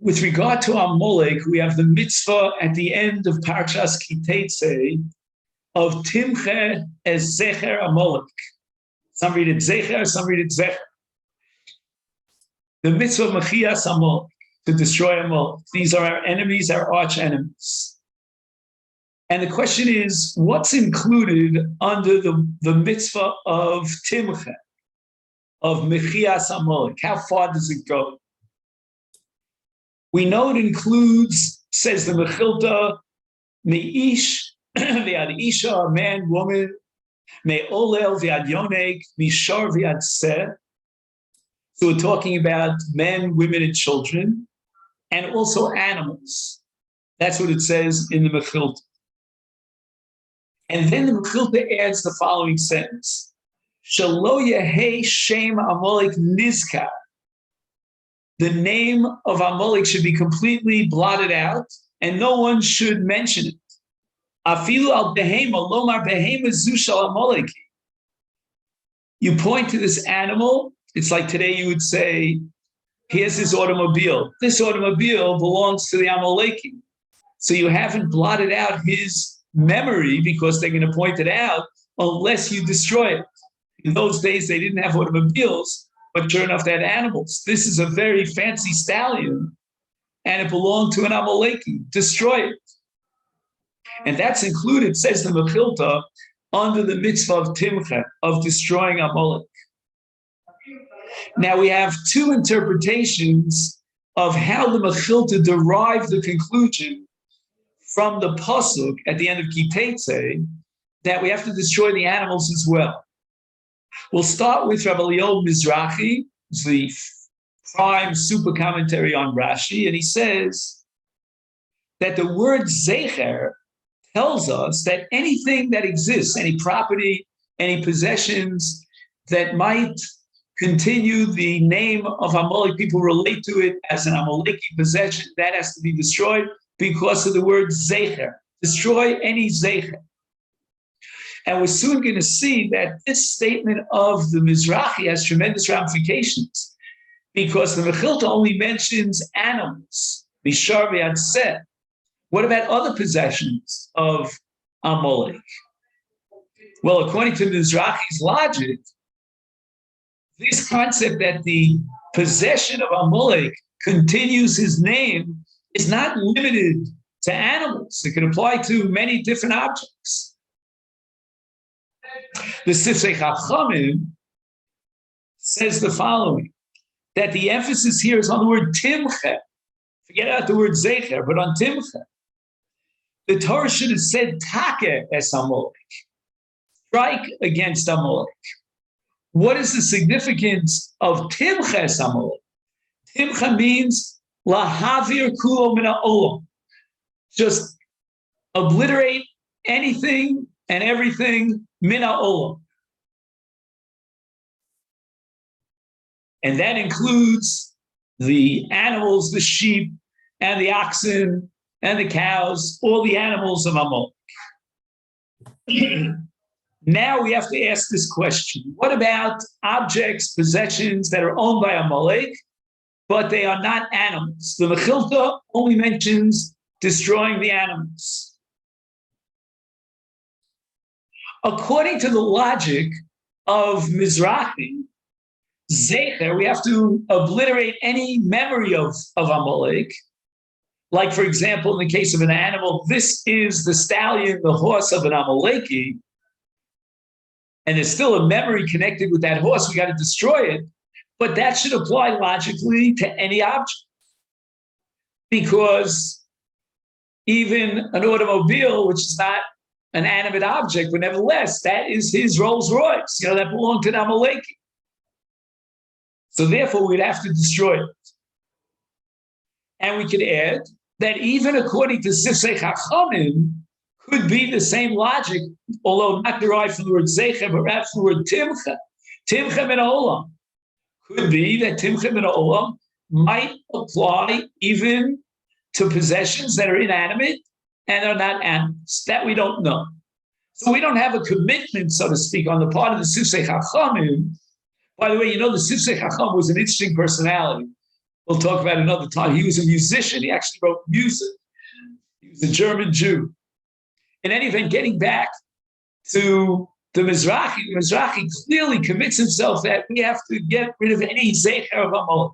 with regard to Amalek, we have the mitzvah at the end of Parshas Kitetse of Timche es Zecher Amalek. Some read it Zecher, some read it Zecher. The mitzvah of Mechias Amalek, to destroy Amalek. These are our enemies, our arch enemies. And the question is, what's included under the mitzvah of Timche, of Mechias Amalek? How far does it go? We know it includes, says the Mechilta, Me'ish, V'ad Isha, a man, woman, Me'olel v'ad Yonek, Mishar v'ad Seh. So we're talking about men, women, and children, and also animals. That's what it says in the Mechilta. And then the Mechilta adds the following sentence: Shelo yehei shem Amalek nizkar. The name of Amalek should be completely blotted out, and no one should mention it. Afilu al behema lomar behema zu shel Amalek. You point to this animal. It's like today you would say, here's his automobile. This automobile belongs to the Amaleki. So you haven't blotted out his memory because they're going to point it out unless you destroy it. In those days, they didn't have automobiles, but sure enough, they had animals. This is a very fancy stallion, and it belonged to an Amaleki. Destroy it. And that's included, says the Mechilta, under the mitzvah of Timcha, of destroying Amalek. Now we have two interpretations of how the Mechilta derived the conclusion from the pasuk at the end of Kitetse that we have to destroy the animals as well. We'll start with Rabbi Eliyahu Mizrahi, who's the prime super commentary on Rashi, and he says that the word Zecher tells us that anything that exists, any property, any possessions that might continue the name of Amalek, people relate to it as an Amaleki possession, that has to be destroyed because of the word Zecher. Destroy any Zecher. And we're soon going to see that this statement of the Mizrahi has tremendous ramifications because the Mechilta only mentions animals, Mishar v'ad Seh. What about other possessions of Amalek? Well, according to Mizrahi's logic, this concept that the possession of Amalek continues his name is not limited to animals. It can apply to many different objects. The Sifsei Chachamim says the following, that the emphasis here is on the word Timche. Forget about the word Zecher, but on Timche. The Torah should have said Take es Amalek. Strike against Amalek. What is the significance of Timche es Amalek? Timche means Lahavir kulo min ha'olam. Just obliterate anything and everything min ha'olam. And that includes the animals, the sheep, and the oxen, and the cows, all the animals of Amalek. Now we have to ask this question. What about objects, possessions that are owned by Amalek, but they are not animals? The Mechilta only mentions destroying the animals. According to the logic of Mizrahi, Zecher, we have to obliterate any memory of Amalek. Like, for example, in the case of an animal, this is the stallion, the horse of an Amaleki, and there's still a memory connected with that horse. We got to destroy it. But that should apply logically to any object. Because even an automobile, which is not an animate object, but nevertheless, that is his Rolls Royce, that belonged to an Amaleki. So therefore, we'd have to destroy it. And we could add that even according to Sifsei Chachamim, could be the same logic, although not derived from the word Zecher, but rather from the word Timcha. Timcha min ha'olam. Could be that Timcha min ha'olam might apply even to possessions that are inanimate and are not animals. That we don't know. So we don't have a commitment, so to speak, on the part of the Sifsei Chachamim. By the way, the Sifsei Chacham was an interesting personality. we'll talk about another time. He was a musician. He actually wrote music. He was a German Jew. In any event, getting back to the Mizrahi clearly commits himself that we have to get rid of any Zecher of Amalek.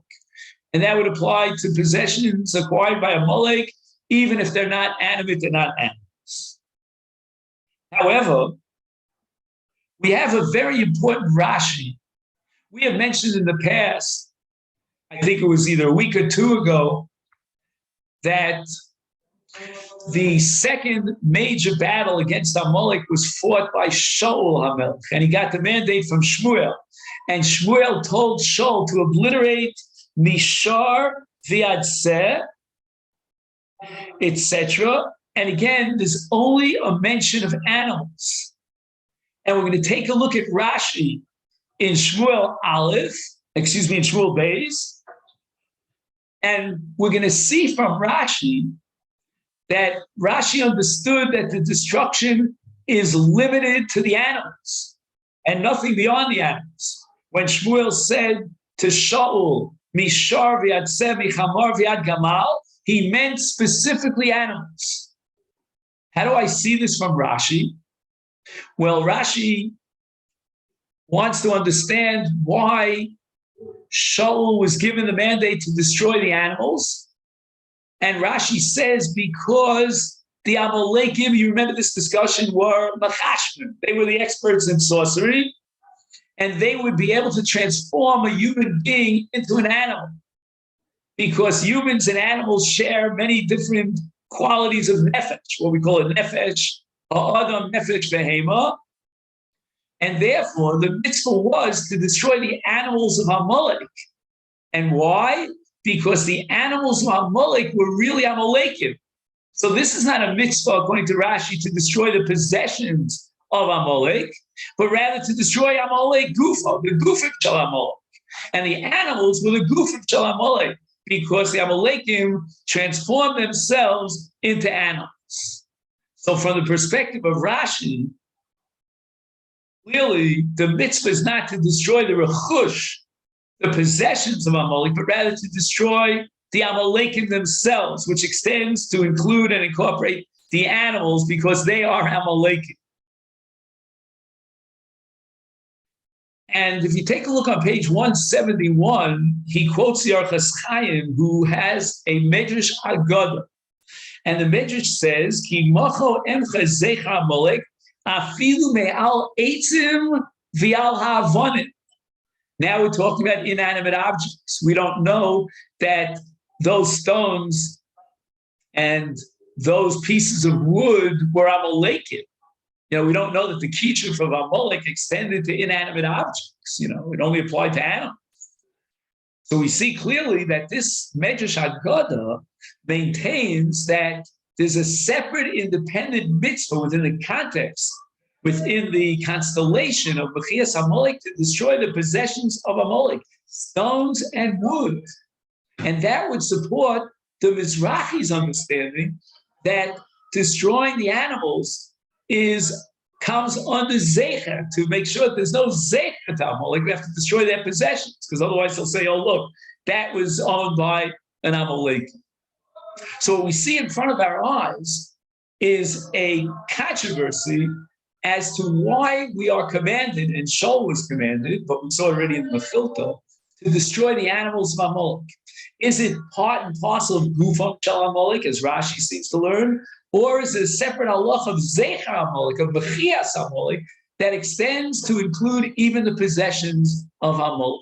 And that would apply to possessions acquired by Amalek, even if they're not animate, they're not animals. However, we have a very important Rashi. We have mentioned in the past, I think it was either a week or two ago, that the second major battle against Amalek was fought by Shaul HaMelech, and he got the mandate from Shmuel. And Shmuel told Shaul to obliterate Mishar V'Adseh, etc. And again, there's only a mention of animals. And we're going to take a look at Rashi in Shmuel in Shmuel Beis. And we're going to see from Rashi that Rashi understood that the destruction is limited to the animals and nothing beyond the animals. When Shmuel said to Shaul, Mishar v'Adseh michamar v'ad gamal, he meant specifically animals. How do I see this from Rashi? Well, Rashi wants to understand why Shaul was given the mandate to destroy the animals. And Rashi says because the Amalekim, you remember this discussion, were Machashmim. They were the experts in sorcery, and they would be able to transform a human being into an animal. Because humans and animals share many different qualities of nefesh, what we call a nefesh, ha'adam nefesh behema. And therefore, the mitzvah was to destroy the animals of Amalek. And why? Because the animals of Amalek were really Amalekim. So this is not a mitzvah, according to Rashi, to destroy the possessions of Amalek, but rather to destroy Amalek Gufa, the Gufim Shel Amalek. And the animals were the Gufim Shel Amalek, because the Amalekim transformed themselves into animals. So from the perspective of Rashi, clearly the mitzvah is not to destroy the rechush, the possessions of Amalek, but rather to destroy the Amalekim themselves, which extends to include and incorporate the animals because they are Amalekim. And if you take a look on page 171, he quotes the Orchos Chaim, who has a Medrash Haggadah. And the Medrash says, Ki mocho emcha zecha Amalek, afilu me'al eitzim v'al ha'avonim. Now we're talking about inanimate objects. We don't know that those stones and those pieces of wood were Amalekim. We don't know that the kichuf of Amalek extended to inanimate objects. It only applied to animals. So we see clearly that this Medrash Haggadah maintains that there's a separate independent mitzvah within the context, within the constellation of Mechias Amalek, to destroy the possessions of Amalek, stones and wood. And that would support the Mizrahi's understanding that destroying the animals comes under Zecher, to make sure that there's no Zecher to Amalek. We have to destroy their possessions, because otherwise they'll say, oh, look, that was owned by an Amalek. So what we see in front of our eyes is a controversy as to why we are commanded, and Shaul was commanded, but we saw already in the Mechilta, to destroy the animals of Amalek. Is it part and parcel of Gufam Shel Amalek, as Rashi seems to learn, or is it a separate halacha of Zecher Amalek, of Mechias Amalek, that extends to include even the possessions of Amalek?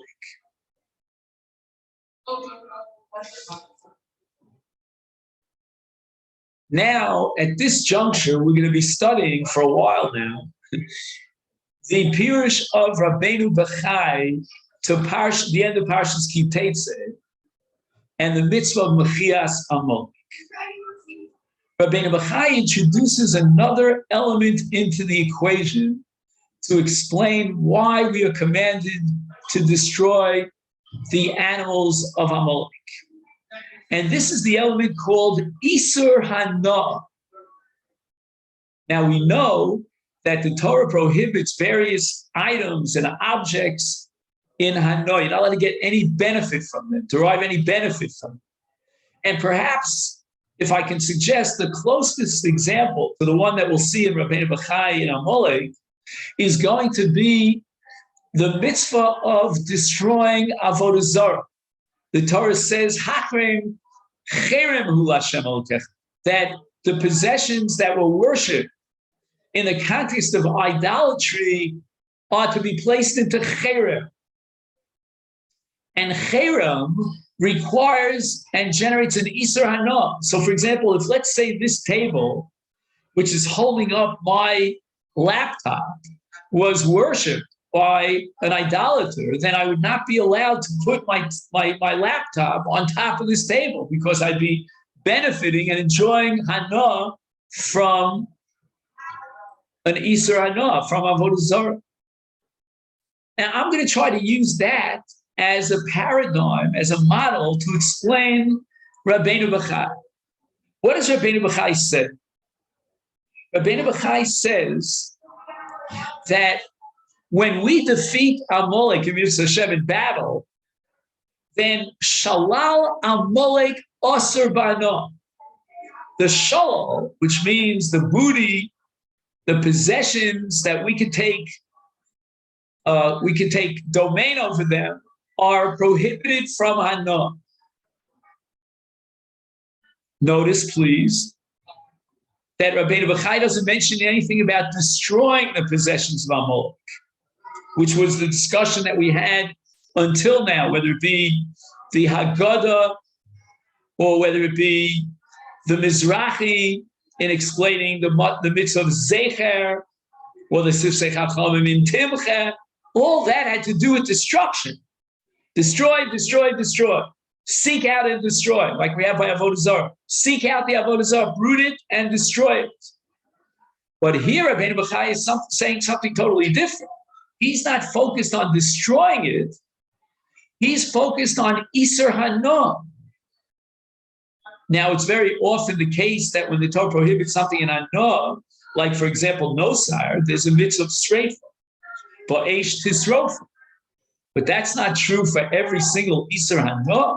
Now, at this juncture, we're going to be studying for a while now the Pirush of Rabbeinu Bechai to the end of Parshas Ki Teitzei and the mitzvah of Mechias Amalek. Rabbeinu Bechai introduces another element into the equation to explain why we are commanded to destroy the animals of Amalek. And this is the element called Isur Hana. Now we know that the Torah prohibits various items and objects in Hanoi. You're not allowed to get any benefit from them, derive any benefit from them. And perhaps, if I can suggest, the closest example to the one that we'll see in Rabbeinu Bachai and Amalek is going to be the mitzvah of destroying Avodah Zarah. The Torah says, Hachrem cherem hu Lashem Elokech, that the possessions that were worshipped in the context of idolatry are to be placed into cherem. And cherem requires and generates an Isur Hana. So, for example, if let's say this table, which is holding up my laptop, was worshipped by an idolater, then I would not be allowed to put my laptop on top of this table, because I'd be benefiting and enjoying Hana from an Isur Hana, from Avodah Zarah. Now, I'm going to try to use that as a paradigm, as a model to explain Rabbeinu Bachai. What does Rabbeinu Bachai say? Rabbeinu Bachai says that when we defeat Amalek in battle, then Shalal Amalek Asur Bano. The Shalal, which means the booty, the possessions that we can take domain over them, are prohibited from Hana. Notice, please, that Rabbeinu Bachai doesn't mention anything about destroying the possessions of Amalek, which was the discussion that we had until now, whether it be the Haggadah or whether it be the Mizrahi in explaining the mitzvah of Zecher or the Sifsei Chachamim in Timcha. All that had to do with destruction. Destroy, destroy, destroy. Seek out and destroy, like we have by Avodah Zarah. Seek out the Avodah Zarah, root it and destroy it. But here, Rabbeinu Bachai is saying something totally different. He's not focused on destroying it. He's focused on Isur Hana. Now, it's very often the case that when the Torah prohibits something in Hana, like, for example, Nosar, there's a mitzvah of streifa, Ba'esh Tisrofa. But that's not true for every single Isur Hana.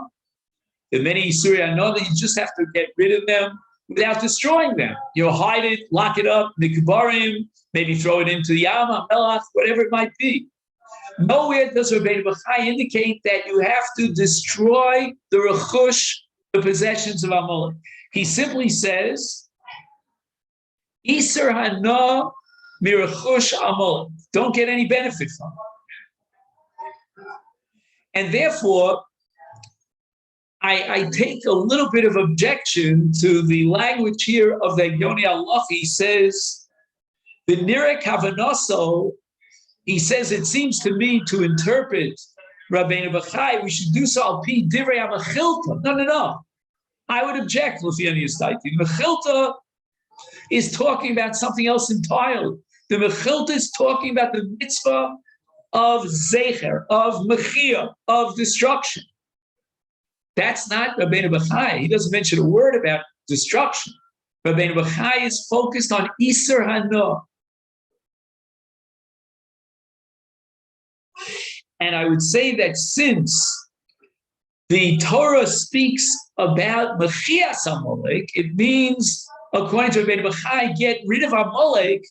There are many Isur Hana that you just have to get rid of them without destroying them. You know, hide it, lock it up, mikbarim, maybe throw it into the Yam, Melach, whatever it might be. Nowhere does Rabbeinu Bachai indicate that you have to destroy the rechush, the possessions of Amalek. He simply says, Isur Hana mirechush Amalek. Don't get any benefit from it. And therefore, I take a little bit of objection to the language here of the Hegyonei Halacha. He says, the Nirek Havanaso, he says, it seems to me to interpret Rabbeinu Bachai, we should do so al pi divrei hamachilta. No. I would object, L'fi Mechilta is talking about something else entirely. The Mechilta is talking about the mitzvah of Zecher, of Mechia, of destruction. That's not Rabbeinu Bachai. He doesn't mention a word about destruction. Rabbeinu Bachai is focused on Isur Hana. And I would say that since the Torah speaks about Mechias Amalek, it means, according to Rabbeinu Bachai, get rid of Amalek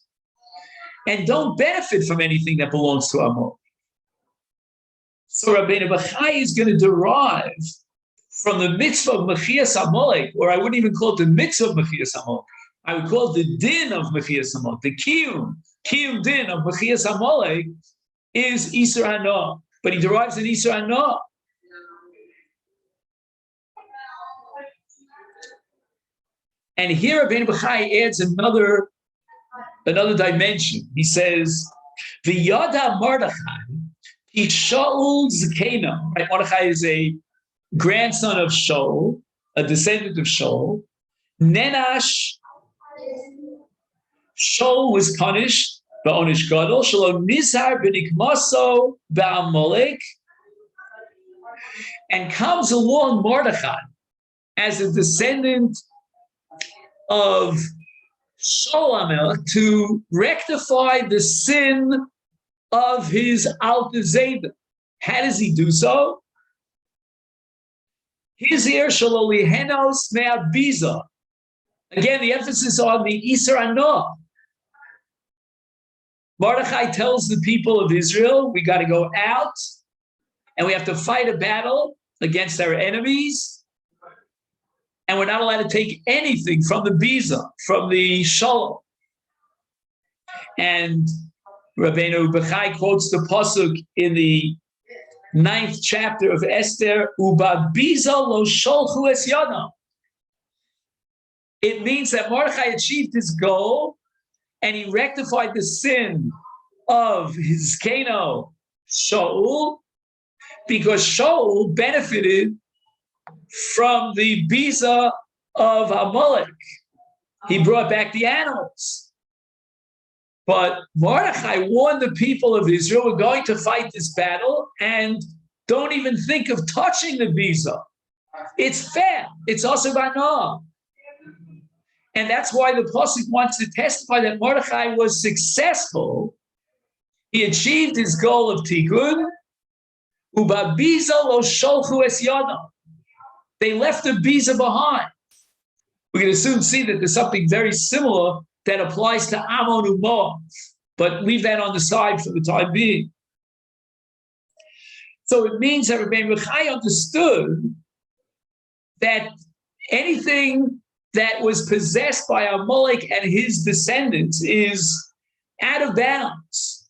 and don't benefit from anything that belongs to Amalek. So Rabbeinu Bachai is going to derive from the mitzvah of Mechias Amalek, or I wouldn't even call it the mitzvah of Mechias Amalek. I would call it the din of Mechias Amalek, the kiyum din of Mechias Amalek is Isur Hana, but he derives an Isur Hana. And here Rabbeinu Bachai adds another dimension. He says, V'yada Mordechai, he Shaul Zekena. Right? Mordechai is a grandson of Shaul, a descendant of Shaul. Nenash, Shaul was punished, ba'onish gadol, shalom nizhar b'nikmaso ba'amalek, and comes along Mordechai as a descendant of Shaul to rectify the sin of his Alter Zayda. How does he do so? Hizir shaloli henos me'abiza. Again, the emphasis on the Isser Anah. Mordechai tells the people of Israel, we got to go out and we have to fight a battle against our enemies. And we're not allowed to take anything from the Biza, from the Shalom. And Rabbeinu Bechai quotes the Pasuk in the 9th chapter of Esther, Uba Biza lo sholchu es yadam. It means that Mordechai achieved his goal and he rectified the sin of his Kano, Shaul, because Shaul benefited from the Biza of Amalek. He brought back the animals. But Mordechai warned the people of Israel, we're going to fight this battle and don't even think of touching the Biza. It's fair. It's also banal. And that's why the Pasuk wants to testify that Mordechai was successful. He achieved his goal of tikkun. Uba biza lo sholchu es yadam. They left the biza behind. We're going to soon see that there's something very similar that applies to Ammon and Moab, but leave that on the side for the time being. So it means that Rabbi Bechai understood that anything that was possessed by Amalek and his descendants is out of bounds,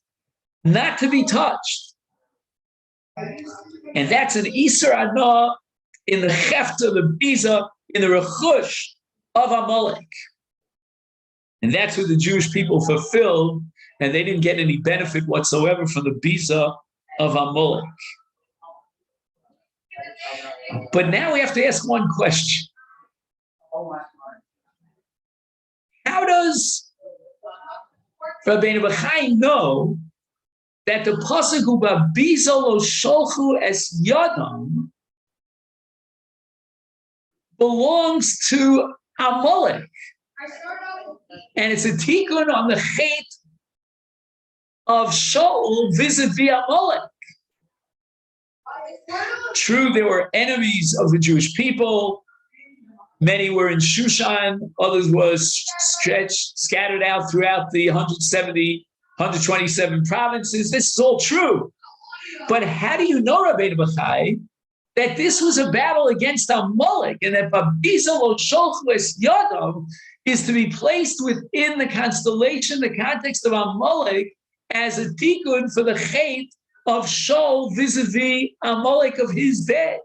not to be touched. And that's an Isser Anah in the Chefta, the Biza, in the Rechush of Amalek. And that's what the Jewish people fulfilled, and they didn't get any benefit whatsoever from the Biza of Amalek. But now we have to ask one question. How does Rabbeinu Bechai know that the pasuk uba biza lo sholchu es yadam belongs to Amalek, and it's a tikkun on the chet of Shaul vis-a-vis Amalek? True, there were enemies of the Jewish people. Many were in Shushan, others were scattered out throughout the 127 provinces. This is all true. But how do you know, Rabbeinu Bechai, that this was a battle against Amalek and that Babiza lo sholchu es yadam is to be placed within the constellation, the context of Amalek, as a tikkun for the chet of Shaul vis-a-vis Amalek of his day?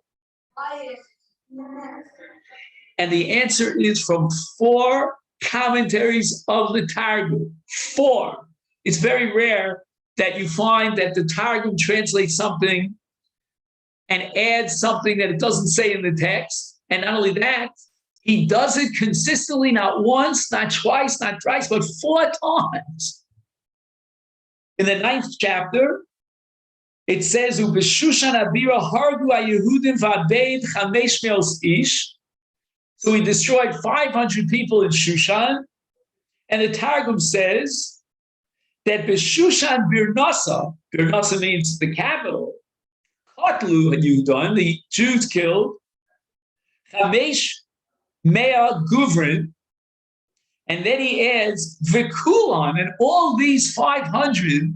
And the answer is from 4 commentaries of the Targum. 4. It's very rare that you find that the Targum translates something and adds something that it doesn't say in the text. And not only that, he does it consistently, not once, not twice, not thrice, but 4 times. In the 9th chapter, it says, "Ubeshushan abira hargu haYehudim va'abeid chamesh me'os ish." So he destroyed 500 people in Shushan. And the Targum says that Beshushan Birnasa means the capital, Kotlu Yehudim, the Jews killed, Chamesh Mea Guvrin, and then he adds Vikulan, and all these 500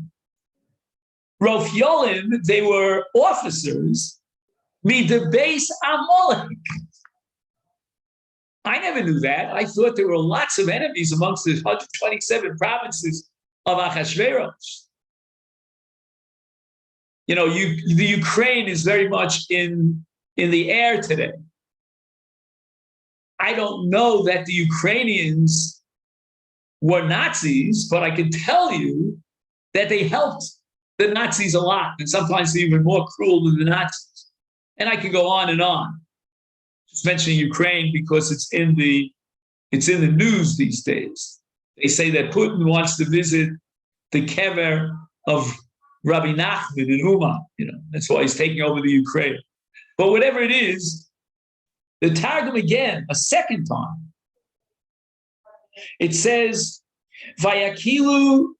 Rofyolim, they were officers, Midabase Amalek. I never knew that. I thought there were lots of enemies amongst the 127 provinces of Achashverosh. You know, the Ukraine is very much in the air today. I don't know that the Ukrainians were Nazis, but I can tell you that they helped the Nazis a lot, and sometimes they're even more cruel than the Nazis. And I can go on and on. Just mentioning Ukraine because it's in the news these days. They say that Putin wants to visit the kever of Rabbi Nachman in Uman. You know, that's why he's taking over the Ukraine. But whatever it is, the Targum again, a second time, it says, Vayakilu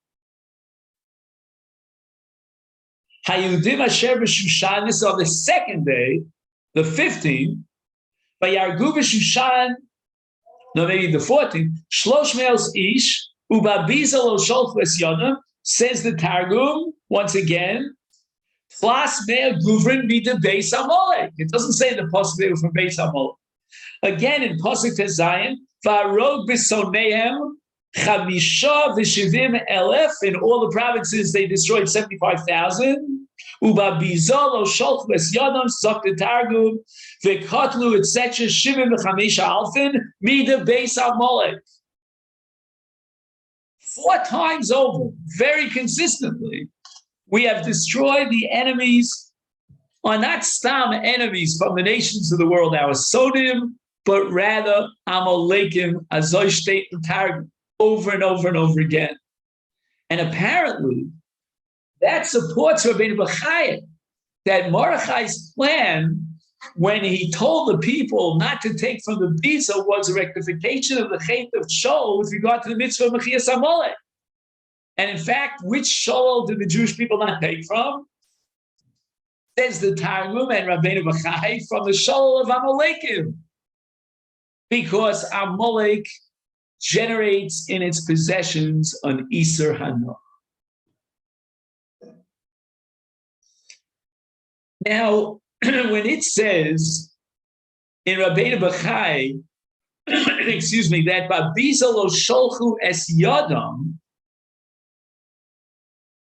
Hayudim Asher b'Shushan, this is on the second day, the 15th, Vayargu b'Shushan, no, maybe the 14th, Shlosh Me'os Ish, Ubabiza lo Sholchu es Yonam, says the Targum, once again, Tlas Me'er Guvrin b'De Beis Amalek. It doesn't say the Pasuk they were from Beis Amalek. Again, in Pasuk Tezayin, V'arog b'Sonehem, Chamisha v'Shivim Elef, in all the provinces they destroyed 75,000. Ubabiza lo Sholchu es Yonam, Zok the Targum, V'Katlu etc. Shivim v'Chamisha Alfin, B'De Beis Amalek. 4 times over, very consistently, we have destroyed the enemies, are not stam enemies from the nations of the world, our Sodim, but rather Amalekim, Azoy State and Targum, over and over and over again. And apparently, that supports Rabbeinu Bachaya, that Mordechai's plan, when he told the people not to take from the Biza, was a rectification of the Chet of Shaul with regard to the mitzvah of Mechias Amalek. And in fact, which Shaul did the Jewish people not take from? Says the Targum and Rabbeinu Bachai, from the Shaul of Amalekim. Because Amalek generates in its possessions an Iser Hana. Now, when it says in Rabbeinu Bachai, excuse me, that Babiza lo Sholchu es Yadam,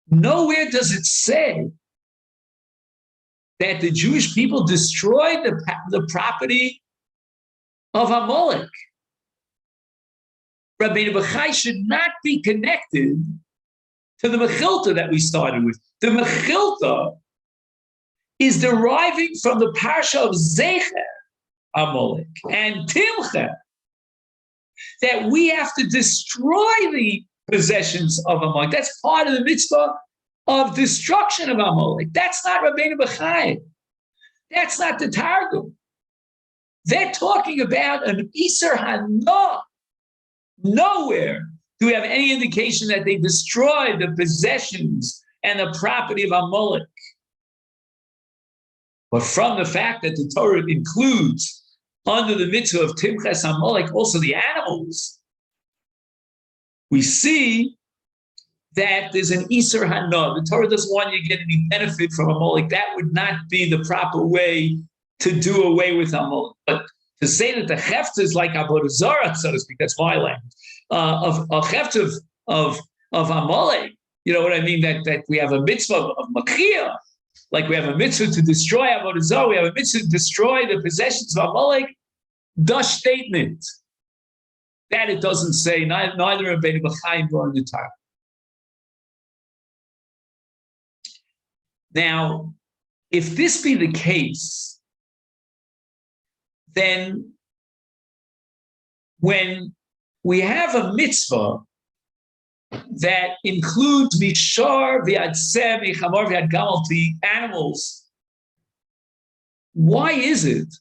nowhere does it say that the Jewish people destroyed the property of Amalek. Rabbeinu Bachai should not be connected to the Mechilta that we started with. The Mechilta is deriving from the parsha of Zecher Amalek and Timcha, that we have to destroy the possessions of Amalek. That's part of the mitzvah of destruction of Amalek. That's not Rabbeinu Bachai. That's not the Targum. They're talking about an Iser Hana. Nowhere do we have any indication that they destroyed the possessions and the property of Amalek. But from the fact that the Torah includes under the mitzvah of Timches Amalek also the animals, we see that there's an Iser Hana. The Torah doesn't want you to get any benefit from Amalek. That would not be the proper way to do away with Amalek. But to say that the Heft is like Avodah Zarah, so to speak, that's my language, of a Heft of Amalek, you know what I mean? That we have a mitzvah of Machia, like we have a mitzvah to destroy Avodah Zarah, we have a mitzvah to destroy the possessions of Amalek. The statement that it doesn't say, neither Rabbeinu Bachai nor in the Torah. Now, if this be the case, then when we have a mitzvah that includes Mishar, V'Yadseh, V'Chamor, V'Yadgamal, the animals, why is it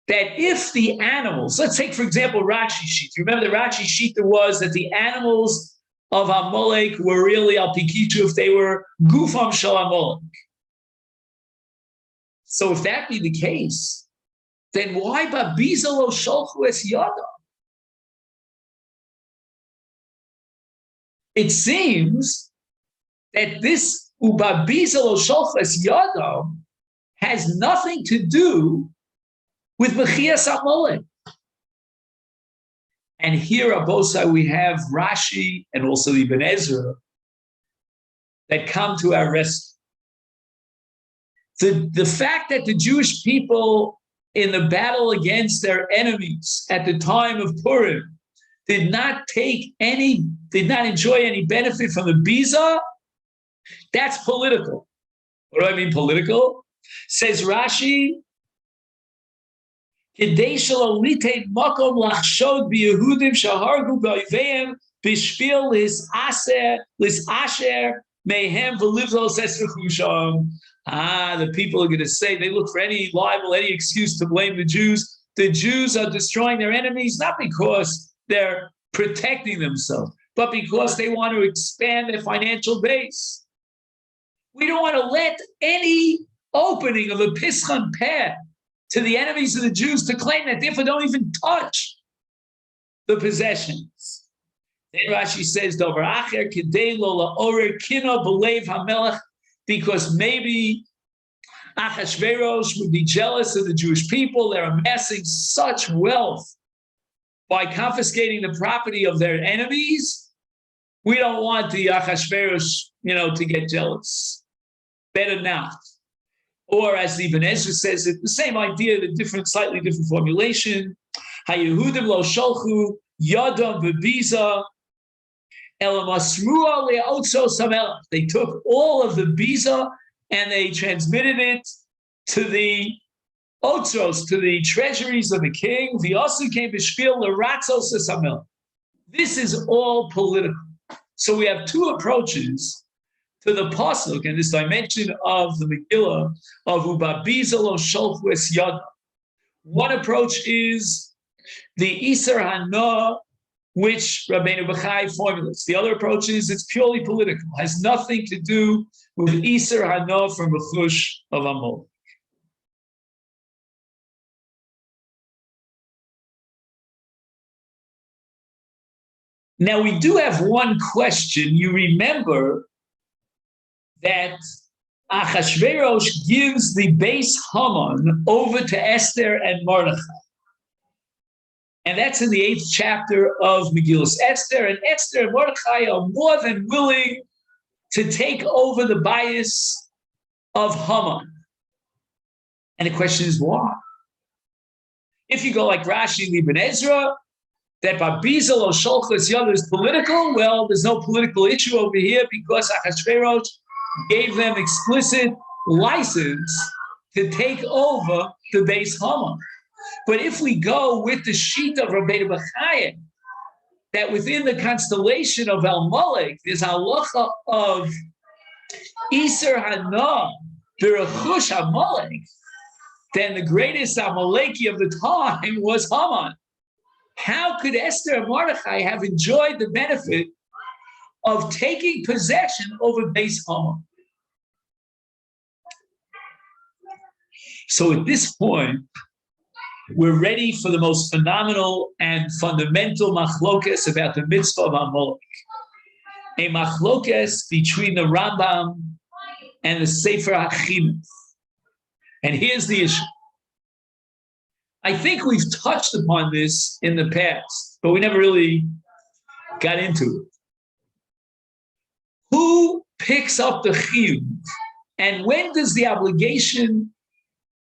that if the animals, let's take, for example, Rashi Sheet. You remember the Rashi Sheet was that the animals of Amalek were really Al Pikichu if they were Gufam Shal Amalek. So if that be the case, then why Babiza lo Sholchu es Yadam? It seems that this Ubabiza lo Sholchu es Yadam has nothing to do with Mechias Amalek. And here, Abosai, we have Rashi and also Ibn Ezra that come to our rescue. The fact that the Jewish people in the battle against their enemies at the time of Purim did not enjoy any benefit from the Biza, that's political. What do I mean political? Says Rashi, Kedei shelo litain makom lachshod biYehudim shahargu b'oiveim b'shpil lisasher mehem v'livlo ses rechusham. The people are going to say, they look for any libel, any excuse to blame the Jews. The Jews are destroying their enemies, not because they're protecting themselves, but because they want to expand their financial base. We don't want to let any opening of a Pischan Peh to the enemies of the Jews to claim that therefore don't even touch the possessions. Then Rashi says, Dover Acher Kidei Lo La'orer Kino B'Leiv HaMelech, because maybe Achashverosh would be jealous of the Jewish people. They're amassing such wealth by confiscating the property of their enemies. We don't want the Achashverosh, to get jealous. Better not. Or as the Ibn Ezra says, it's the same idea, the slightly different formulation. HaYehudim lo sholchu yadam v'biza ela masrua le'otzos hamelech. They took all of the biza and they transmitted it to the otzos, to the treasuries of the king. V'asu came b'shpil l'ratzos hamelech. This is all political. So we have two approaches to the pasuk and this dimension of the Megillah of ubabiza lo sholchu es yada. One approach is the Isar Hana, which Rabbeinu Bachai formulates. The other approach is it's purely political, has nothing to do with Isar Hana from Rechush of Amalek. Now we do have one question. You remember that Achashverosh gives the base Haman over to Esther and Mordechai. And that's in the 8th chapter of Megillah Esther. And Esther and Mordechai are more than willing to take over the bias of Haman. And the question is why? If you go like Rashi and Ibn Ezra, that Babiza lo sholchus yada is political, well, there's no political issue over here because Achashverosh gave them explicit license to take over the base Haman. But if we go with the sheet of Rabbeinu Bachai, that within the constellation of Amalek, there's halacha of Isar Hana, B'Rechush Amalek, then the greatest Amaleki of the time was Haman. How could Esther and Mordechai have enjoyed the benefit of taking possession over base Haman? So at this point, we're ready for the most phenomenal and fundamental machlokes about the mitzvah of Amalek. A machlokes between the Rambam and the Sefer HaChinuch. And here's the issue. I think we've touched upon this in the past, but we never really got into it. Who picks up the chiyuv? And when does the obligation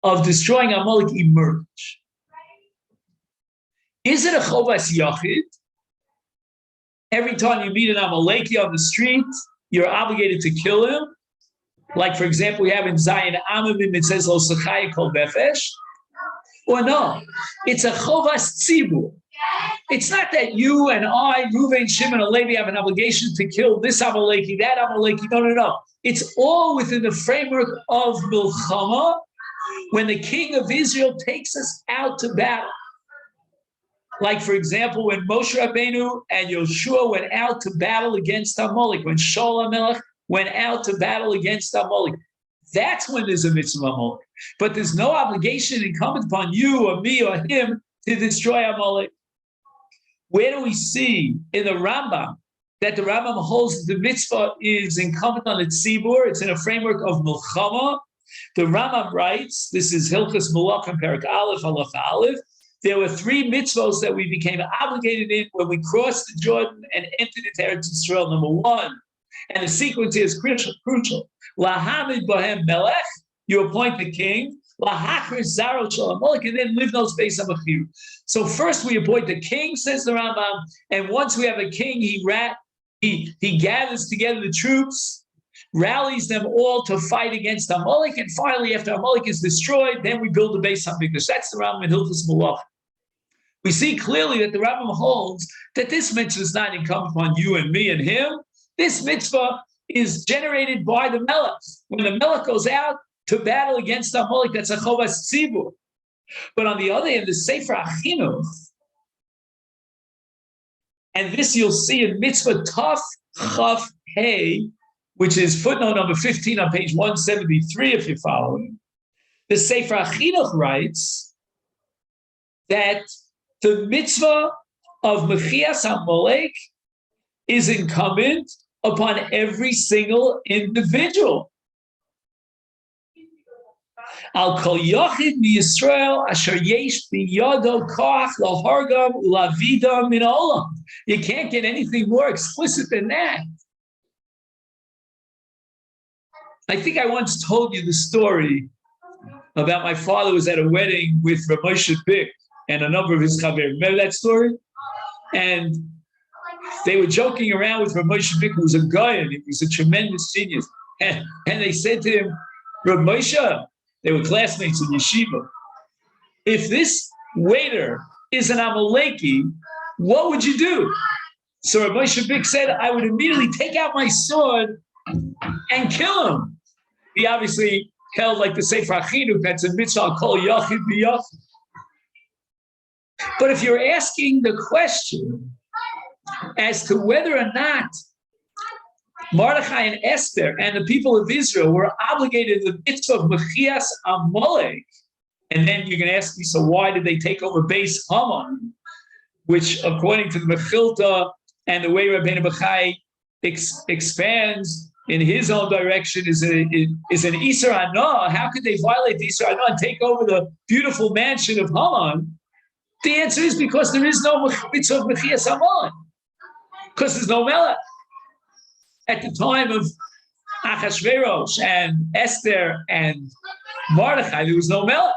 of destroying Amalek emerge? Is it a chovas yachid? Every time you meet an Amaleki on the street, you're obligated to kill him. Like, for example, we have in Zion Amamim, it says, Lo sechai kol befesh. Or no, it's a chovas tzibur. It's not that you and I, Reuven, Shimon, and Levi have an obligation to kill this Amaleki, that Amaleki. No. It's all within the framework of milchama when the king of Israel takes us out to battle. Like, for example, when Moshe Rabbeinu and Yoshua went out to battle against Amalek, when Shaul HaMelech went out to battle against Amalek. That's when there's a mitzvah Amalek. But there's no obligation incumbent upon you or me or him to destroy Amalek. Where do we see in the Rambam that the Rambam holds the mitzvah is incumbent on the tzibur? It's in a framework of milchama. The Rambam writes, this is Hilchos Malachim Perek Aleph, Halacha Aleph. There were 3 mitzvahs that we became obligated in when we crossed the Jordan and entered into Eretz Yisrael. Number 1, and the sequence here is crucial. Lahamid Bohem Melech, you appoint the king. Lahachar Zarot Shel Amalek, and then live those based on Mechir. So first we appoint the king, says the Rambam, and once we have a king, he gathers together the troops, rallies them all to fight against Amalek, and finally, after Amalek is destroyed, then we build the base on Mikdash. That's the Rambam in Hilchos Malach. We see clearly that the Rambam holds that this mitzvah is not incumbent upon you and me and him. This mitzvah is generated by the Melech. When the Melech goes out to battle against Amalek, that's a chovas tzibur. But on the other hand, the Sefer HaChinuch, and this you'll see in Mitzvah Taf Chaf Hey, which is footnote number 15 on page 173, if you're following, the Sefer Chinuch writes that the mitzvah of Mechias Amalek is incumbent upon every single individual. Al kol yochid miYisrael asher yesh biyado koach lahargam ulavidam min olam. You can't get anything more explicit than that. I think I once told you the story about my father was at a wedding with Rav Moshe Bick and a number of his chaverim. Remember that story? And they were joking around with Rav Moshe Bick, who was a guy, and he was a tremendous genius. And they said to him, Rav Moshe, they were classmates in yeshiva, if this waiter is an Amaleki, what would you do? So Rav Moshe Bick said, I would immediately take out my sword and kill him. He obviously held like the Sefer Chinuch, that's a mitzvah kol yachid b'yachid. But if you're asking the question as to whether or not Mordechai and Esther and the people of Israel were obligated to the mitzvah of Mechias Amalek, and then you can ask me, so why did they take over Beis Haman, which according to the Mechilta and the way Rabbeinu Bachai expands in his own direction is an Isser Hana. How could they violate the Isser Hana and take over the beautiful mansion of Haman? The answer is because there is no mitzvah of Mechias Amalek, because there's no Melech. At the time of Achashverosh and Esther and Mordechai, there was no Melech.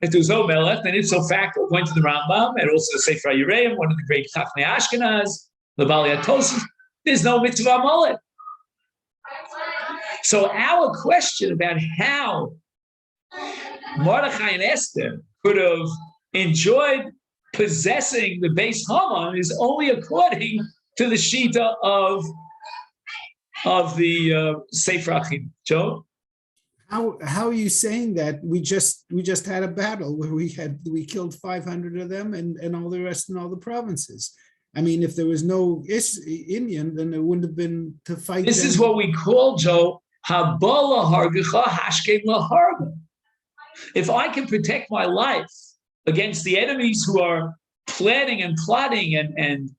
If there was no Melech, then ipso facto, according to the Rambam, and also the Sefer Yereim, one of the great Chachmei Ashkenaz, the Bali Atosis, there's no mitzvah Amalek. So our question about how Mordechai and Esther could have enjoyed possessing the Beis Haman is only according to the Shita of the Sefer Achim. Joe? How are you saying that? We just had a battle where we killed 500 of them and all the rest in all the provinces. I mean, if there was no Indian, then it wouldn't have been to fight. This is what we call, Joe, Habala Hargacha Hashkem Laharga. If I can protect my life against the enemies who are planning and plotting and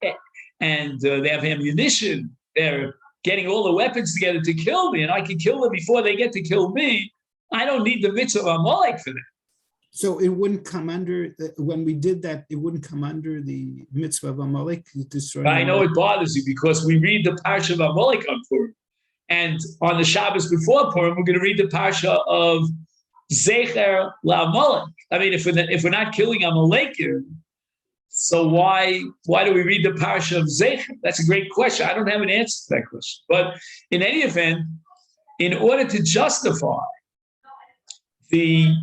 they have ammunition, they're getting all the weapons together to kill me, and I can kill them before they get to kill me, I don't need the mitzvah of Amalek for that. So it wouldn't come under, when we did that, it wouldn't come under the mitzvah of Amalek to destroy I know Amalek. it bothers you because we read the parsha of Amalek on Purim. And on the Shabbos before Purim, we're going to read the parsha of Zecher LaAmalek. I mean, if we're not killing Amalekim, so why do we read the parsha of Zecher? That's a great question. I don't have an answer to that question. But in any event, in order to justify the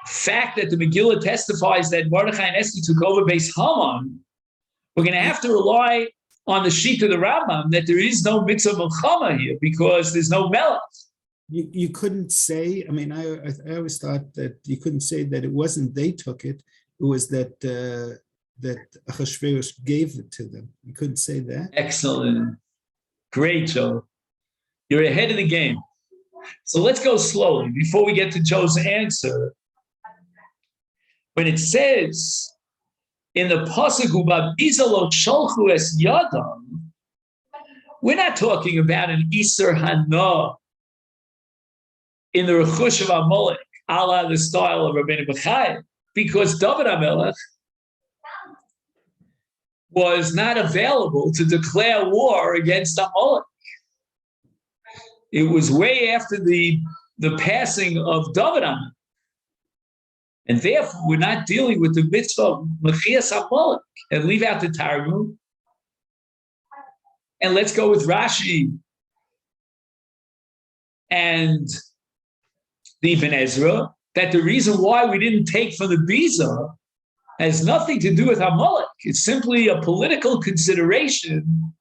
fact that the Megillah testifies that Mordechai and Esther took over Beis Haman, we're going to have to rely on the sheet of the Rambam that there is no mitzvah milchama here because there's no melech. You couldn't say, I mean, I always thought that you couldn't say that it wasn't they took it, it was that Achashverosh gave it to them. You couldn't say that. Excellent. Great, Joe. You're ahead of the game. So let's go slowly before we get to Joe's answer. When it says in the pasuk "Ubabizalot sholchu es yadam," we're not talking about an Isser Hana in the Rechush of Amalek, a la the style of Rabbeinu Bachai, because David HaMelech was not available to declare war against Amalek. It was way after the passing of David HaMelech. And therefore, we're not dealing with the mitzvah of Mechias Amalek. And leave out the Targum. And let's go with Rashi and the Ibn Ezra, that the reason why we didn't take from the Biza has nothing to do with Amalek. It's simply a political consideration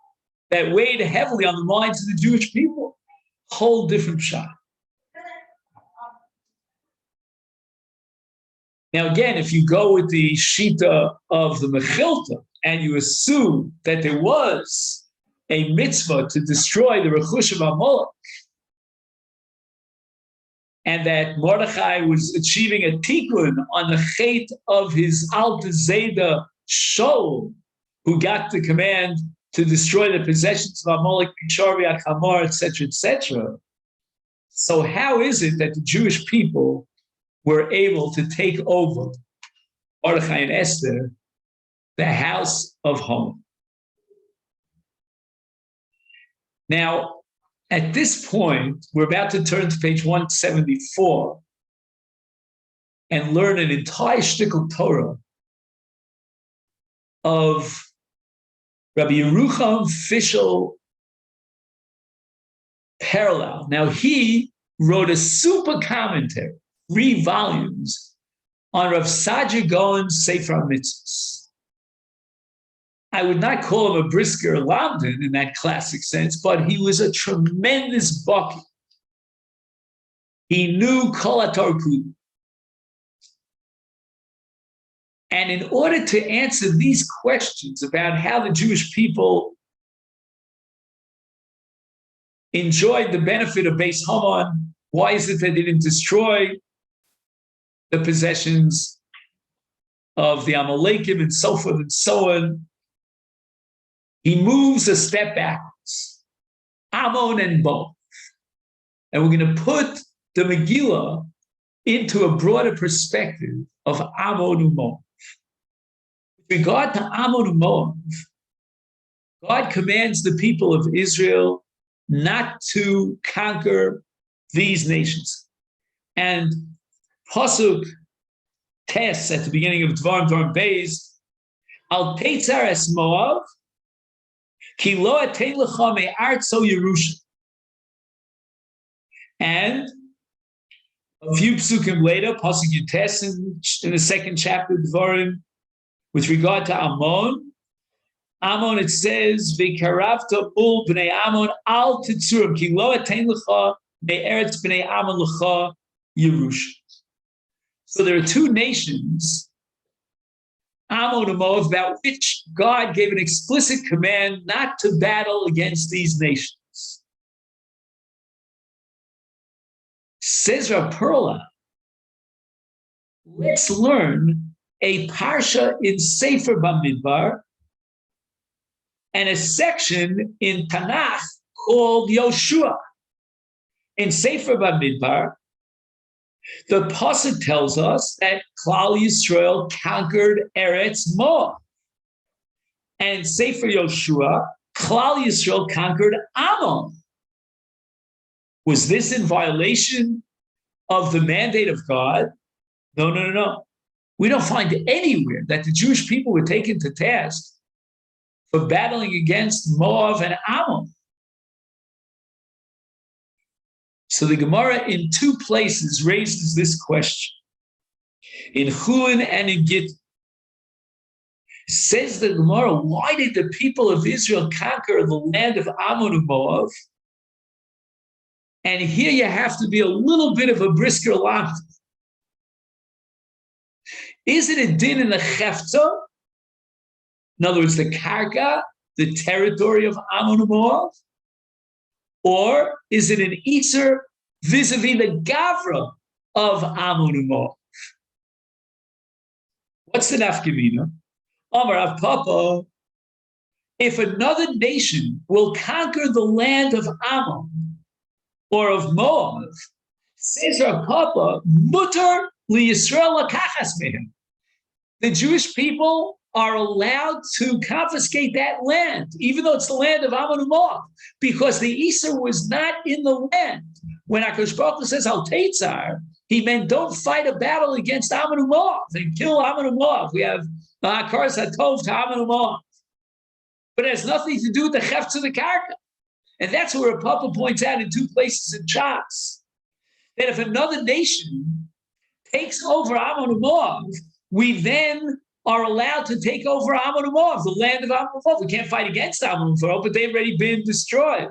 that weighed heavily on the minds of the Jewish people. Whole different shot. Now, again, if you go with the Shita of the Mechilta and you assume that there was a mitzvah to destroy the Rechush of Amalek, and that Mordechai was achieving a tikkun on the chet of his Alta Zeda Shaul, who got the command to destroy the possessions of Amalek, Bicharvi, Achamar, etc., etc. So how is it that the Jewish people were able to take over Mordechai and Esther, the house of Haman? Now, at this point, we're about to turn to page 174 and learn an entire shtickle Torah of Rabbi Yerucham Fischel Parallel. Now, he wrote a super commentary, 3 volumes, on Rav Sadia Gaon's Sefer HaMitzvos. I would not call him a Brisker Lamdan in that classic sense, but he was a tremendous baki. He knew Kol HaTorah Kula. And in order to answer these questions about how the Jewish people enjoyed the benefit of Beis Haman, why is it that they didn't destroy the possessions of the Amalekim and so forth and so on, he moves a step backwards, Ammon and Moab. And we're going to put the Megillah into a broader perspective of Ammon and Moab. With regard to Ammon and Moab, God commands the people of Israel not to conquer these nations. And Pasuk Tes at the beginning of Dvarim Beis, Al Teitzar es Moab, Ki lo atein lecha me'artzo Yerusha. And a few psukim later, Pasuk Yutes in the second chapter of Dvarim, with regard to Ammon, it says, "V'karavta ul bnei Ammon al titzurim ki lo atein lecha me'eretz bnei Ammon lecha Yerusha." So there are 2 nations, Ammon and Moab, about which God gave an explicit command not to battle against these nations. Says Rav Perla, let's learn a parsha in Sefer Bamidbar and a section in Tanakh called Yoshua. In Sefer Bamidbar, the pasuk tells us that Klal Yisrael conquered Eretz Moab. And in Sefer Yoshua, Klal Yisrael conquered Ammon. Was this in violation of the mandate of God? No. We don't find anywhere that the Jewish people were taken to task for battling against Moab and Ammon. So the Gemara in 2 places raises this question. In Chulin and in Gittin. Says the Gemara, why did the people of Israel conquer the land of Ammon and Moab? And here you have to be a little bit of a brisker lamb. Is it a din in the Chefta? In other words, the Karka, the territory of Ammon and Moab? Or is it an Isser vis-a-vis the Gavra of Ammon and Moab? What's the nafkamina? Amar Rav Papa, if another nation will conquer the land of Ammon or of Moab, says Rav Papa, mutar li Yisrael lakachas mehem. The Jewish people are allowed to confiscate that land, even though it's the land of Ammon and Moab, because the Isser was not in the land. When HaKadosh Baruch Hu says Al Teitzar, he meant don't fight a battle against Ammon and Moab and kill Ammon and Moab. We have Hakaras HaTov to Ammon and Moab. But it has nothing to do with the Chefts of the Karka. And that's where Papa points out in 2 places in Shas, that if another nation takes over Ammon and Moab, we then are allowed to take over Ammon and Moab, the land of Ammon and Moab. We can't fight against Ammon and Moab, but they've already been destroyed.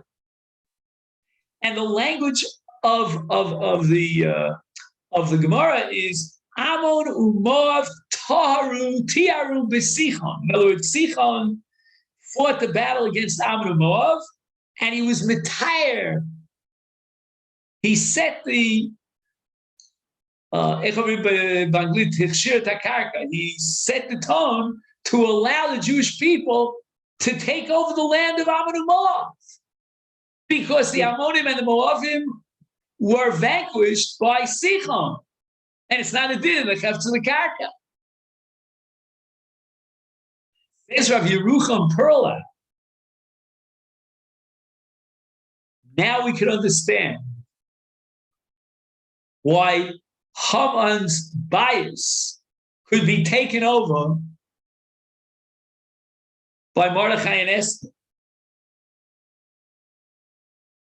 And the language of the Gemara is Ammon and Moab tiaru b'Sichon. In other words, Sichon fought the battle against Ammon and Moab, and he was mitayer. He set the he set the tone to allow the Jewish people to take over the land of Ammon and Moab, because the Ammonim and the Moabim were vanquished by Sichon, and it's not a din of the to the Karka. There's Rav Yerucham Perla. Now we can understand why Haman's bias could be taken over by Mordechai and Esther.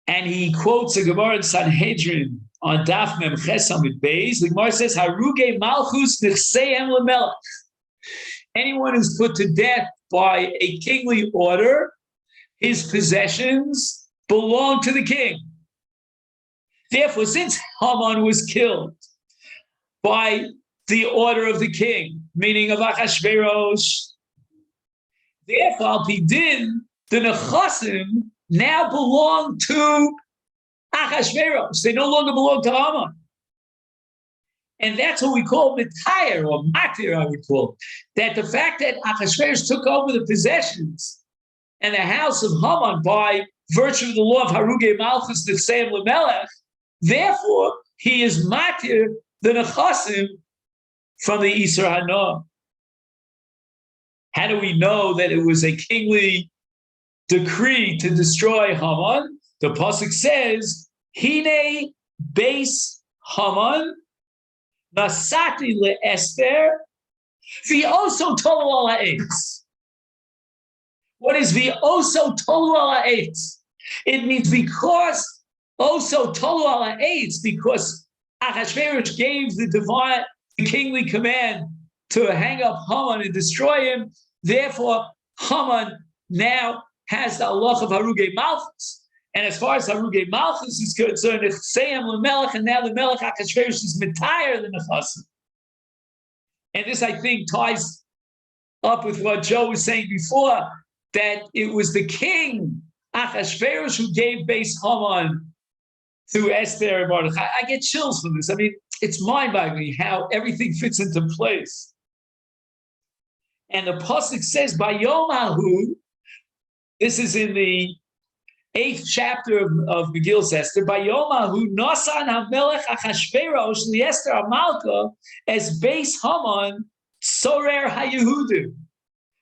And he quotes a Gemara in Sanhedrin on Daf Mem Ches Amud Beis. The Gemara says, "Haruge Malchus Nichseim LeMelech." Anyone who's put to death by a kingly order, his possessions belong to the king. Therefore, since Haman was killed by the order of the king, meaning of Achashverosh, therefore, Al Pi Din, the Nechasim now belong to Achashverosh. They no longer belong to Haman. And that's what we call Mitayr, or Matir, I would call it. That the fact that Achashverosh took over the possessions and the house of Haman by virtue of the law of Haruge Malchus Nichseim LeMelech, therefore, he is Matir, the Nechasim, from the Isur Hanoah. How do we know that it was a kingly decree to destroy Haman? The pasuk says, "Hine beis Haman nasati leEsther v'oso tolu al ha'etz." What is v'oso tolu al ha'etz? It means because oso tolu al ha'etz, because Achashverosh gave the kingly command to hang up Haman and destroy him. Therefore, Haman now has the halacha of Haruge Malchus. And as far as Haruge Malchus is concerned, Nichseim LeMelech, and now the Melech Achashverosh is mitayr than the Chasim. And this, I think, ties up with what Joe was saying before, that it was the king, Achashverosh, who gave base Haman to Esther and Mordechai. I get chills from this. I mean, it's mind-boggling how everything fits into place. And the pasuk says, "Bayomahu." This is in the 8th chapter of Megillah Esther. "Bayomahu nasan hamelech Achashverosh liEsther Amalka as base Haman sorer haYehudim."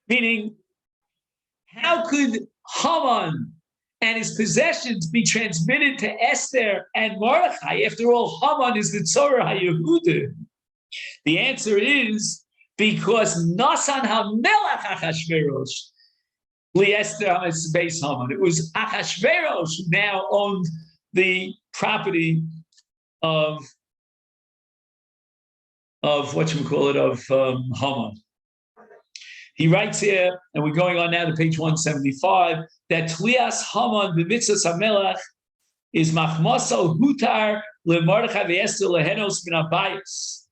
Meaning, how could Haman and his possessions be transmitted to Esther and Mordechai? After all, Haman is the Tzorah HaYehudim. The answer is because Nasan HaMelech Achashverosh liEsther is base Haman. It was Achashverosh who now owned the property of Haman. He writes here, and we're going on now to page 175, that Tlias Haman b'mitzvos hamelech is machmaso hutar leMordechai v'Esther lehenos min habayis.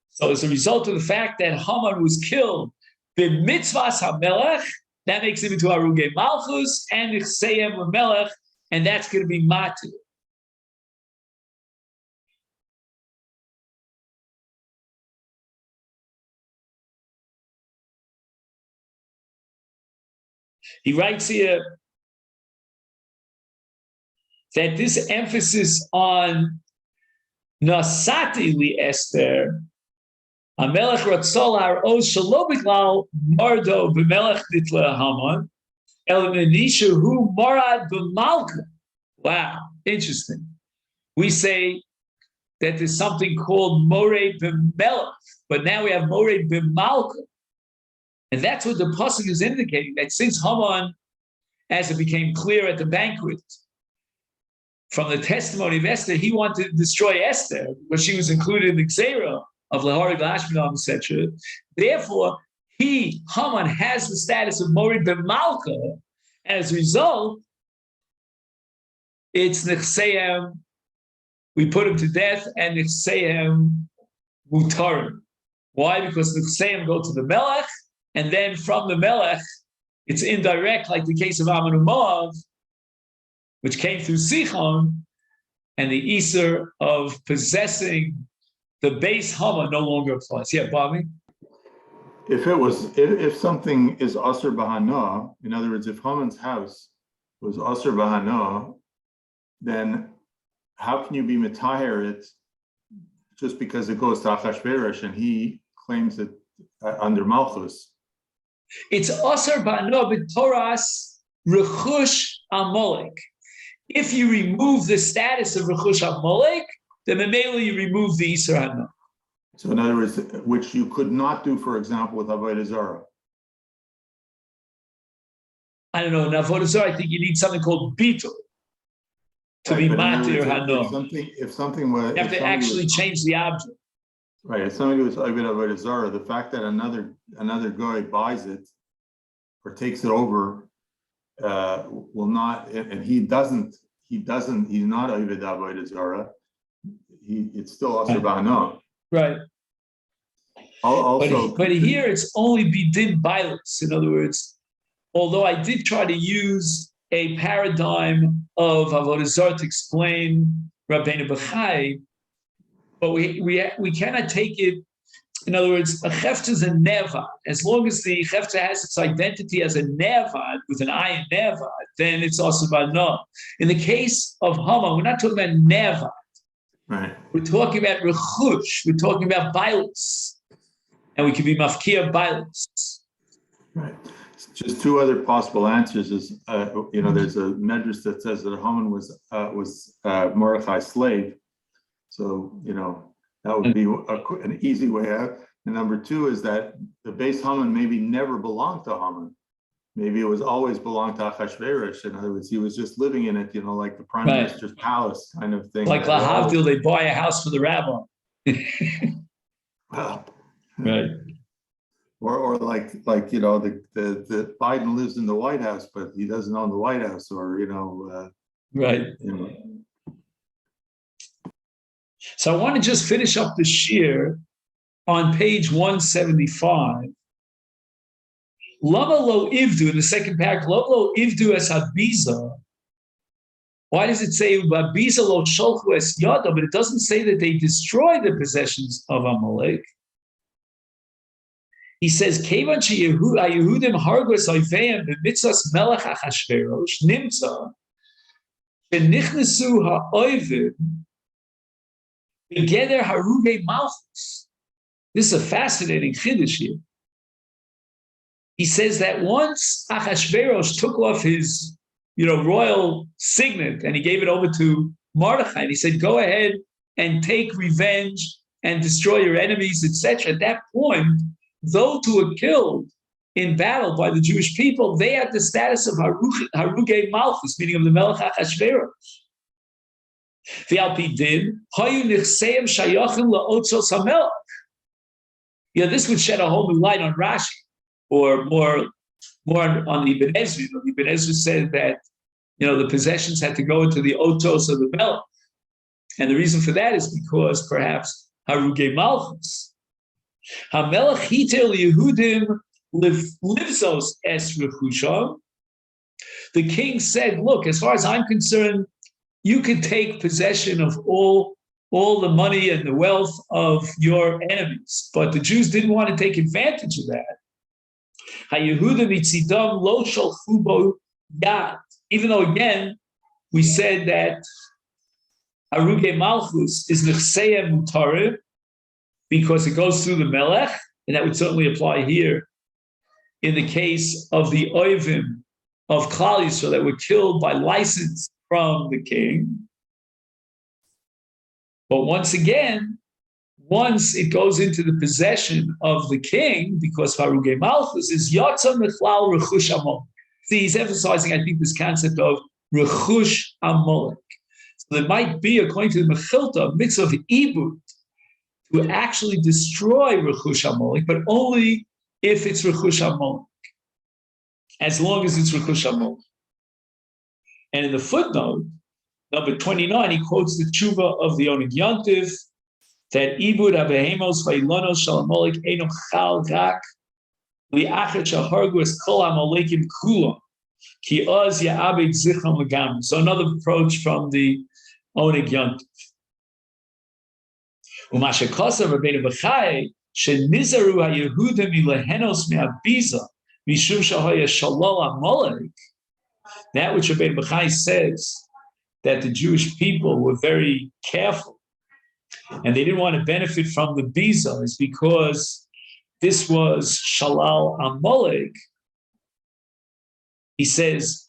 So as a result of the fact that Haman was killed b'mitzvos hamelech, that makes him into Haruge Malchus and Nichseim LeMelech, and that's going to be Matir. He writes here that this emphasis on Nasati li Esther, Amelech Ratzol Ar'os Shelo B'Klal Mardo B'Melech Nitla Haman, El Menisha Hu Marad B'Malka. Wow, interesting. We say that there's something called Moreh B'Melech, but now we have Moreh B'Malka. And that's what the pasuk is indicating, that since Haman, as it became clear at the banquet, from the testimony of Esther, he wanted to destroy Esther, because she was included in the Gzeira of Leharig Lashminam, etc. Therefore, Haman, has the status of Moreh B'Malka. As a result, it's Nichseim, we put him to death, and Nichseim Mutarim. Why? Because Nichseim go to the Melech, and then from the Melech, it's indirect, like the case of Ammon and Moab, which came through Sichon, and the Isur of possessing the base Hama no longer applies. Yeah, Bobby? If something is Asr Bahana, in other words, if Haman's house was Asr Bahana, then how can you be Mitaher it just because it goes to Achashverosh and he claims it under Malchus? It's Asr Bahana b'Toras Rechush Amalek. If you remove the status of Rechush Amalek, then immediately you remove the Isser Hana. So in other words, which you could not do, for example, with Avodah Zarah. I don't know, in Avodah Zarah, I think you need something called Bitul to be Matir Hana. If something was, you have to actually change the object. Right. If somebody was Avodah Zarah, the fact that another guy buys it or takes it over will not, and he's not Avodah Zarah. It's still also Bahana. Right. Also, but here it's only bidin bailus. In other words, although I did try to use a paradigm of Avodah Zarah to explain Rabbeinu Bechai, but we cannot take it. In other words, a chefta is a nevad. As long as the chefta has its identity as a nevad with an ayin nevad, then it's also bana. In the case of Hama, we're not talking about nevad. Right. We're talking about rechush. We're talking about bailus. And we can be mafkia bailus. Right. Just two other possible answers is, there's a medrash that says that Haman was Mordechai's slave. So, that would be an easy way out. And number two is that the base Haman maybe never belonged to Haman. Maybe it was always belonged to Achashverosh. In other words, he was just living in it, like the prime minister's palace kind of thing. Like Lahavdil, they buy a house for the rabbi. Well, right. Or like the Biden lives in the White House, but he doesn't own the White House, or right. So I want to just finish up the shir on page 175. Lama lo ivdu in the second paragraph. Lama lo ivdu es habiza. Why does it say habiza lo sholchu es yada? But it doesn't say that they destroy the possessions of Amalek. He says, "Kevan sheYehudim hargos oiveiim b'mitzvas melech Achashverosh nimtza shenichnesu ha'oivim b'geder harugei malchus." This is a fascinating chiddush here. He says that once Achashverosh took off his, royal signet and he gave it over to Mordechai, and he said, "Go ahead and take revenge and destroy your enemies, etc." At that point, those who were killed in battle by the Jewish people, they had the status of Harugei Malchus, meaning of the Melech Achashverosh. V'al din, hayu nichseim shayachim la'otzos hamelech. This would shed a whole new light on Rashi, or more on the Ibn Ezra. The Ibn Ezra said that the possessions had to go into the otos of the Melech, and the reason for that is because perhaps Harugei Malchus. Hamelech hitel Yehudim livzos es rechusham. The king said, "Look, as far as I'm concerned, you can take possession of all the money and the wealth of your enemies." But the Jews didn't want to take advantage of that. HaYehudim mitzidam lo shalchu bo yad. Even though, again, we said that Harugei Malchus is nechseya mutarim, because it goes through the Melech, and that would certainly apply here in the case of the Oivim of Klal Yisrael that were killed by license from the king. But once again, once it goes into the possession of the king, because Harugei Malchus is Yatza Mechlal Rechush Amalek. See, he's emphasizing, I think, this concept of Rechush Amalek. So there might be, according to the Mechilta, a mitzvah of Ibud, to actually destroy Rechush Amalek, but only if it's Rechush Amalek, as long as it's Rechush Amalek. And in the footnote, number 29, he quotes the tshuva of the Onig Yontiv, that Ibud Avehemos Vailonos Shal Amalek Eno Chal Rak Li'achet Shahargu Es Kol Amalekim Kulam Ki Oz Ya'abed Zichram Legam. So another approach from the Onig Yontiv. ומה שכוסף רבינו בחי, שניזהרו היהודים מלהנוס מהביזה, משום שהיה שלל Amalek, that which Rabbeinu Bachai says, that the Jewish people were very careful and they didn't want to benefit from the biza, is because this was shalal Amalek. He says,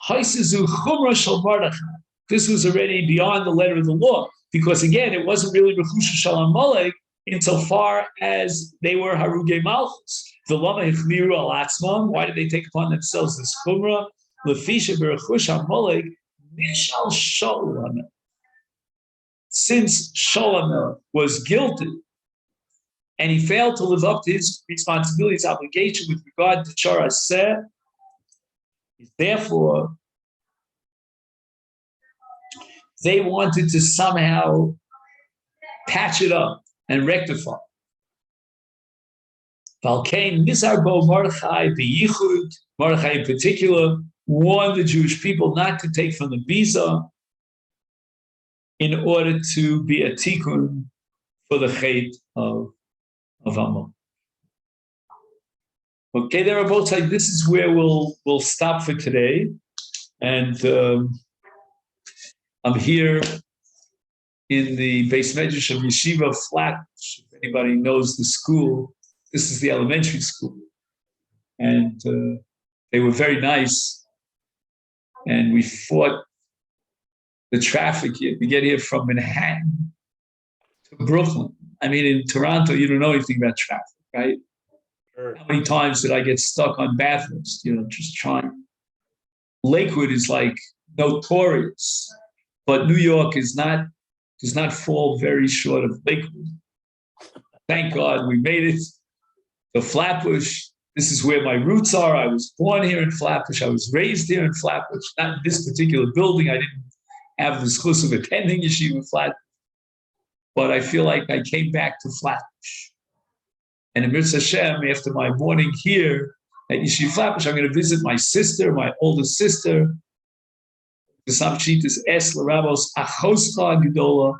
this was already beyond the letter of the law, because again, it wasn't really Rechusha Shal Amalek insofar as they were Harugei Malchus. The Lama Hichmiru al Atzmam, why did they take upon themselves this Chumrah? Lefisha Berechush Amalek, Nishal Shalom. Since Shalom was guilty and he failed to live up to his responsibility, his obligation with regard to Char Aseh, therefore, they wanted to somehow patch it up and rectify. Valkain Nisarbo Mordechai B'yichud, Mordechai in particular, warned the Jewish people not to take from the biza in order to be a tikkun for the chait of Amalek. Okay, there are both like this is where we'll stop for today, and I'm here in the Beis Medrash of Yeshiva Flat. If anybody knows the school, this is the elementary school, and they were very nice. And we fought the traffic here to get here from Manhattan to Brooklyn. I mean, in Toronto, you don't know anything about traffic, right? Sure. How many times did I get stuck on Bathurst, just trying? Lakewood is like notorious, but New York does not fall very short of Lakewood. Thank God we made it. The Flatbush, this is where my roots are. I was born here in Flatbush. I was raised here in Flatbush, not in this particular building. I didn't have the zchus of attending Yeshiva Flatbush, but I feel like I came back to Flatbush. And in Mitzvah Hashem, after my morning here at Yeshiva Flatbush, I'm going to visit my sister, my older sister. The Samshit is Es L'Rabos Achoscha Gedola.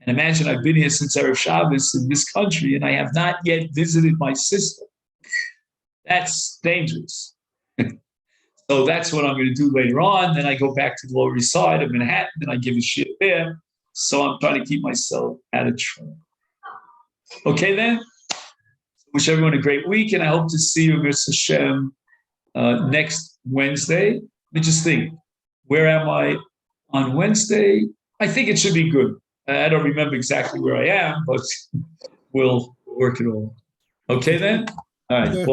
And imagine I've been here since Erev Shabbos in this country, and I have not yet visited my sister. That's dangerous. So that's what I'm going to do later on. Then I go back to the Lower East Side of Manhattan, and I give a shit there. So I'm trying to keep myself out of trouble. Okay, then. Wish everyone a great week, and I hope to see you, Mitzvah Hashem, next Wednesday. Let me just think. Where am I on Wednesday? I think it should be good. I don't remember exactly where I am, but we'll work it all. Okay, then? All right. All the best.